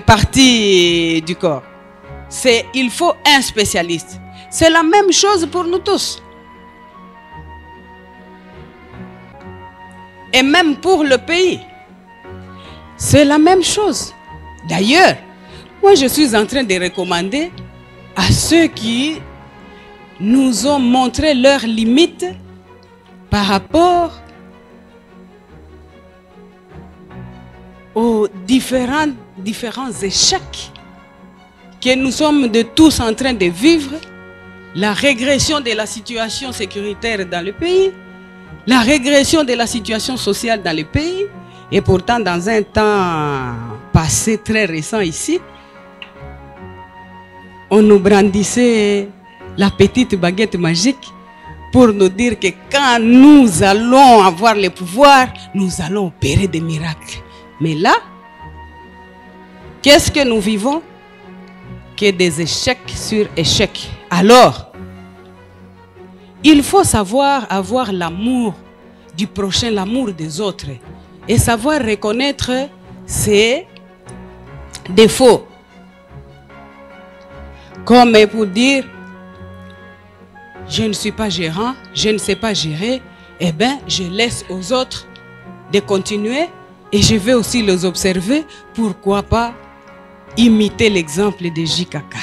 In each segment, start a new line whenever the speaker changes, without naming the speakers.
parties du corps. Il faut un spécialiste. C'est la même chose pour nous tous. Et même pour le pays. C'est la même chose. D'ailleurs, moi je suis en train de recommander à ceux qui nous ont montré leurs limites par rapport aux différents échecs que nous sommes tous en train de vivre, la régression de la situation sécuritaire dans le pays, la régression de la situation sociale dans le pays, et pourtant dans un temps passé très récent ici, on nous brandissait la petite baguette magique pour nous dire que quand nous allons avoir le pouvoir, nous allons opérer des miracles. Mais là, qu'est-ce que nous vivons? Que des échecs sur échecs. Alors, il faut savoir avoir l'amour du prochain, l'amour des autres, et savoir reconnaître ses défauts. Comme pour dire, je ne suis pas gérant, je ne sais pas gérer, eh bien, je laisse aux autres de continuer et je vais aussi les observer. Pourquoi pas imiter l'exemple de JKK.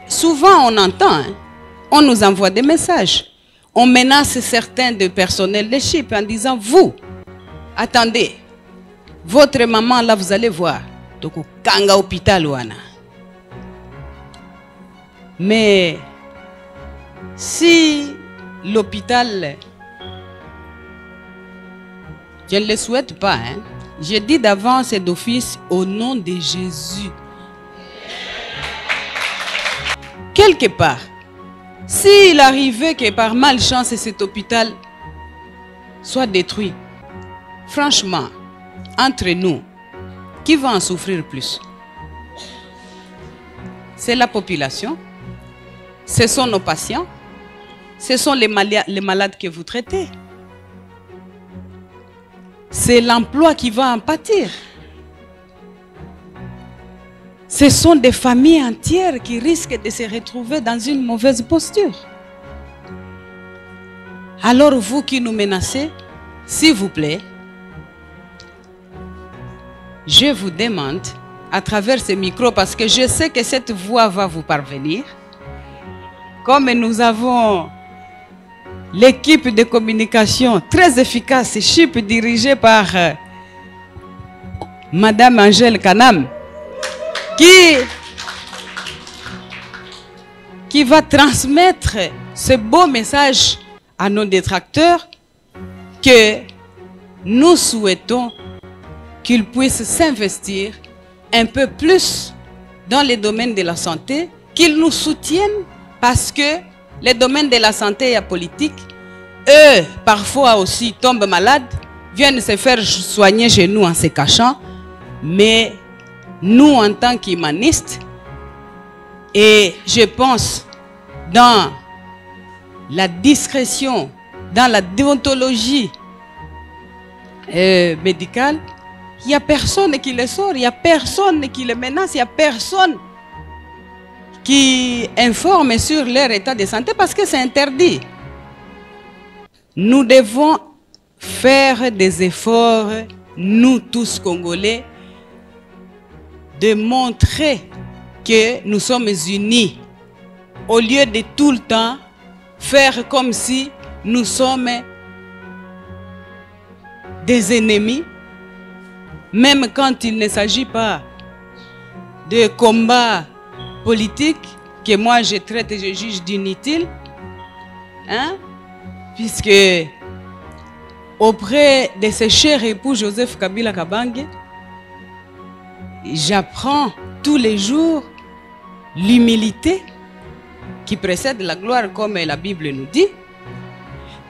Souvent, on entend, on nous envoie des messages. On menace certains de personnel de SHIP en disant, vous, attendez, votre maman, là, vous allez voir. Donc, au Kanga hôpital, ouana. Mais, si l'hôpital, je ne le souhaite pas, hein, je dis d'avance et d'office au nom de Jésus. Quelque part, s'il arrivait que par malchance cet hôpital soit détruit, franchement, entre nous, qui va en souffrir plus? C'est la population, ce sont nos patients, ce sont les malades que vous traitez. C'est l'emploi qui va en pâtir. Ce sont des familles entières qui risquent de se retrouver dans une mauvaise posture. Alors vous qui nous menacez, s'il vous plaît, je vous demande, à travers ce micro, parce que je sais que cette voix va vous parvenir, comme nous avons l'équipe de communication très efficace, SHIP dirigée par Madame Angèle Kanam, qui va transmettre ce beau message à nos détracteurs que nous souhaitons qu'ils puissent s'investir un peu plus dans les domaines de la santé, qu'ils nous soutiennent parce que les domaines de la santé et la politique, eux, parfois aussi tombent malades, viennent se faire soigner chez nous en se cachant, mais nous, en tant qu'humanistes, et je pense dans la discrétion, dans la déontologie médicale, il n'y a personne qui les sort, il n'y a personne qui les menace, il n'y a personne qui informe sur leur état de santé parce que c'est interdit. Nous devons faire des efforts, nous tous Congolais, de montrer que nous sommes unis au lieu de tout le temps faire comme si nous sommes des ennemis, même quand il ne s'agit pas de combats politiques que moi je traite et je juge d'inutiles, hein? Puisque auprès de ce cher époux Joseph Kabila Kabange, j'apprends tous les jours l'humilité qui précède la gloire, comme la Bible nous dit,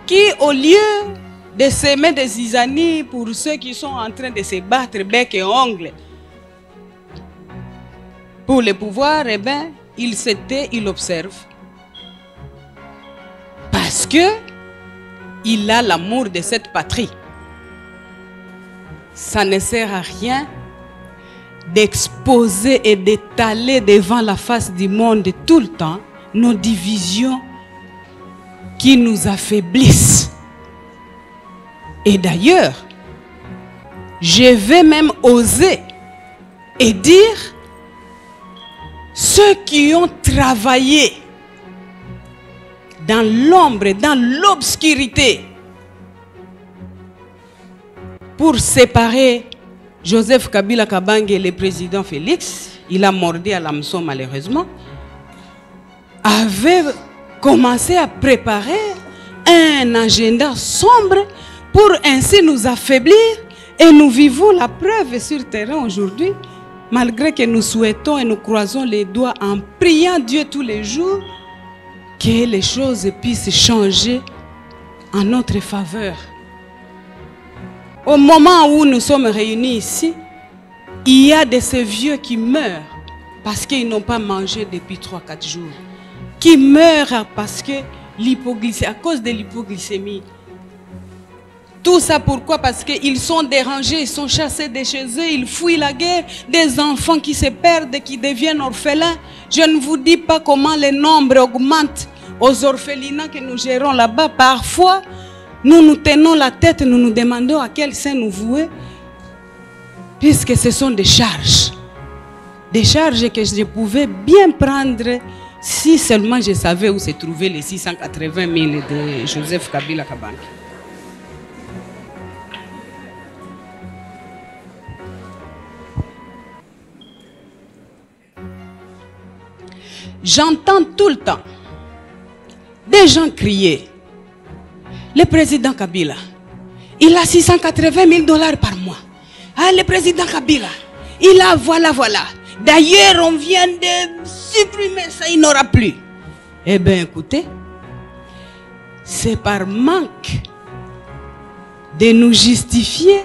qui au lieu de s'aimer des zizanies pour ceux qui sont en train de se battre bec et ongles pour le pouvoir, eh bien, il observe. Parce que il a l'amour de cette patrie. Ça ne sert à rien d'exposer et d'étaler devant la face du monde tout le temps nos divisions qui nous affaiblissent. Et d'ailleurs, je vais même oser et dire, ceux qui ont travaillé dans l'ombre, dans l'obscurité, pour séparer Joseph Kabila Kabange et le président Félix, il a mordu à l'hameçon malheureusement, avait commencé à préparer un agenda sombre pour ainsi nous affaiblir, et nous vivons la preuve sur le terrain aujourd'hui, malgré que nous souhaitons et nous croisons les doigts en priant Dieu tous les jours, que les choses puissent changer en notre faveur. Au moment où nous sommes réunis ici, il y a de ces vieux qui meurent parce qu'ils n'ont pas mangé depuis 3-4 jours. Qui meurent parce que l'hypoglycémie, à cause de l'hypoglycémie. Tout ça pourquoi? Parce qu'ils sont dérangés, ils sont chassés de chez eux, ils fuient la guerre, des enfants qui se perdent, qui deviennent orphelins. Je ne vous dis pas comment le nombre augmente aux orphelinats que nous gérons là-bas. Parfois, nous nous tenons la tête, nous nous demandons à quel sein nous vouer, puisque ce sont des charges. Des charges que je pouvais bien prendre si seulement je savais où se trouvaient les 680 000 de Joseph Kabila Kabange. J'entends tout le temps des gens crier, le président Kabila, il a 680 000 $ par mois. Ah, le président Kabila, il a voilà. D'ailleurs, on vient de supprimer ça, il n'aura plus. Eh bien, écoutez, c'est par manque de nous justifier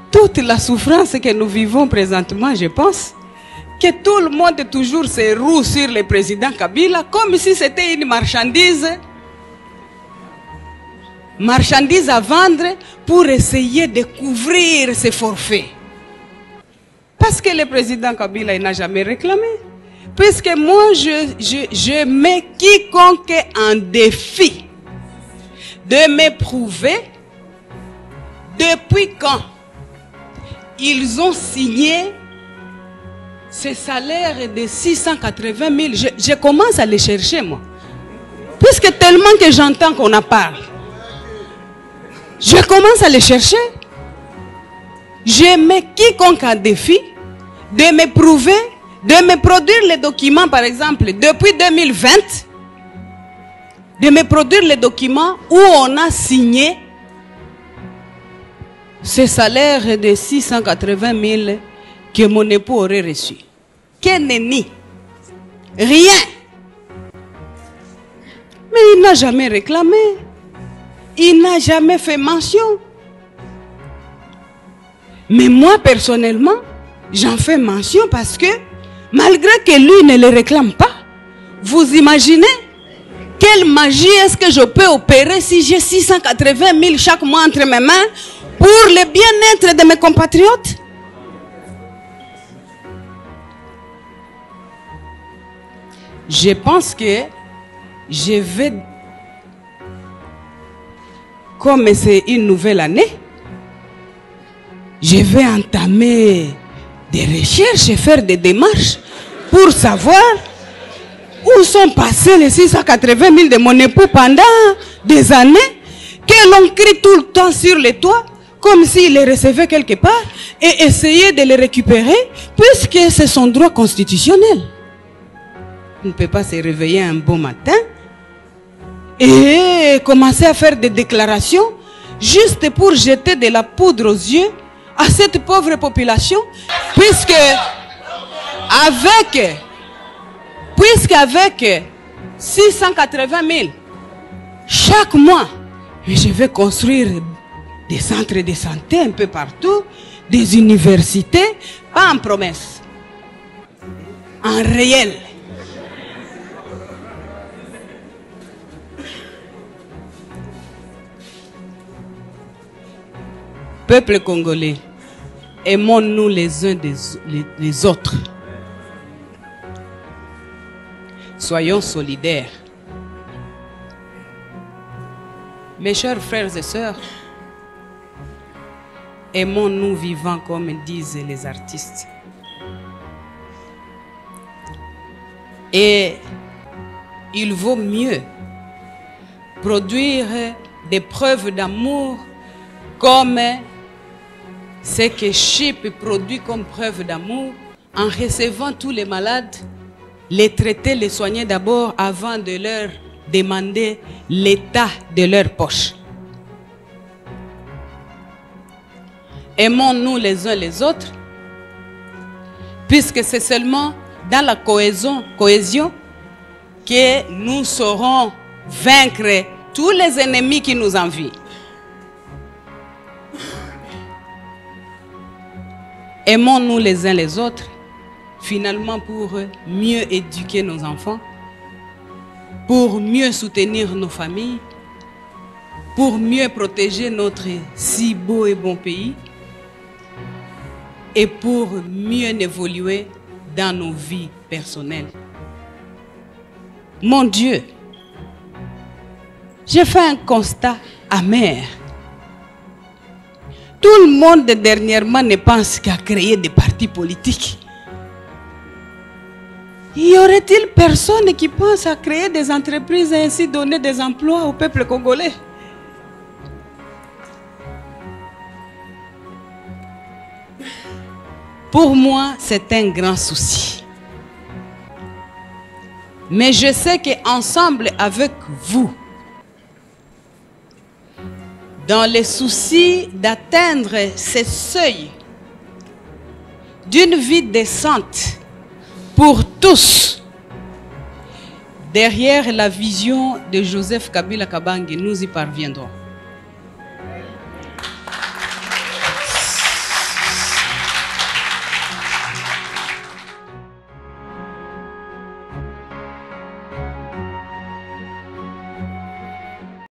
toute la souffrance que nous vivons présentement, je pense, que tout le monde toujours se roue sur le président Kabila comme si c'était une marchandise à vendre pour essayer de couvrir ses forfaits. Parce que le président Kabila n'a jamais réclamé. Puisque moi, je mets quiconque en défi de me prouver depuis quand ils ont signé ce salaire de 680 000. Je commence à les chercher, moi. Puisque tellement que j'entends qu'on en parle. Je commence à les chercher. Je mets quiconque en défi de me prouver, de me produire les documents, par exemple, depuis 2020, de me produire les documents où on a signé ce salaire de 680 000 que mon époux aurait reçu. Quel nenni? Rien. Mais il n'a jamais réclamé. Il n'a jamais fait mention. Mais moi, personnellement, j'en fais mention parce que, malgré que lui ne le réclame pas, vous imaginez quelle magie est-ce que je peux opérer si j'ai 680 000 chaque mois entre mes mains pour le bien-être de mes compatriotes? Je pense que je vais, comme c'est une nouvelle année, je vais entamer des recherches et faire des démarches pour savoir où sont passés les 680 000 de mon époux pendant des années, que l'on crie tout le temps sur les toits, comme s'il les recevait quelque part, et essayer de les récupérer, puisque c'est son droit constitutionnel. On ne peut pas se réveiller un bon matin et commencer à faire des déclarations juste pour jeter de la poudre aux yeux à cette pauvre population, puisque avec 680 000 chaque mois, je vais construire des centres de santé un peu partout, des universités, pas en promesse, en réel. Peuple congolais, aimons-nous les uns les autres. Soyons solidaires. Mes chers frères et sœurs, aimons-nous vivants comme disent les artistes. Et il vaut mieux produire des preuves d'amour comme ce que Chypre produit comme preuve d'amour en recevant tous les malades, les traiter, les soigner d'abord avant de leur demander l'état de leur poche. Aimons-nous les uns les autres, puisque c'est seulement dans la cohésion que nous saurons vaincre tous les ennemis qui nous envient. Aimons-nous les uns les autres, finalement pour mieux éduquer nos enfants, pour mieux soutenir nos familles, pour mieux protéger notre si beau et bon pays et pour mieux évoluer dans nos vies personnelles. Mon Dieu, j'ai fait un constat amer. Tout le monde dernièrement ne pense qu'à créer des partis politiques. Y aurait-il personne qui pense à créer des entreprises et ainsi donner des emplois au peuple congolais? Pour moi, c'est un grand souci. Mais je sais qu'ensemble avec vous, dans les soucis d'atteindre ces seuils d'une vie décente pour tous, derrière la vision de Joseph Kabila Kabange, nous y parviendrons.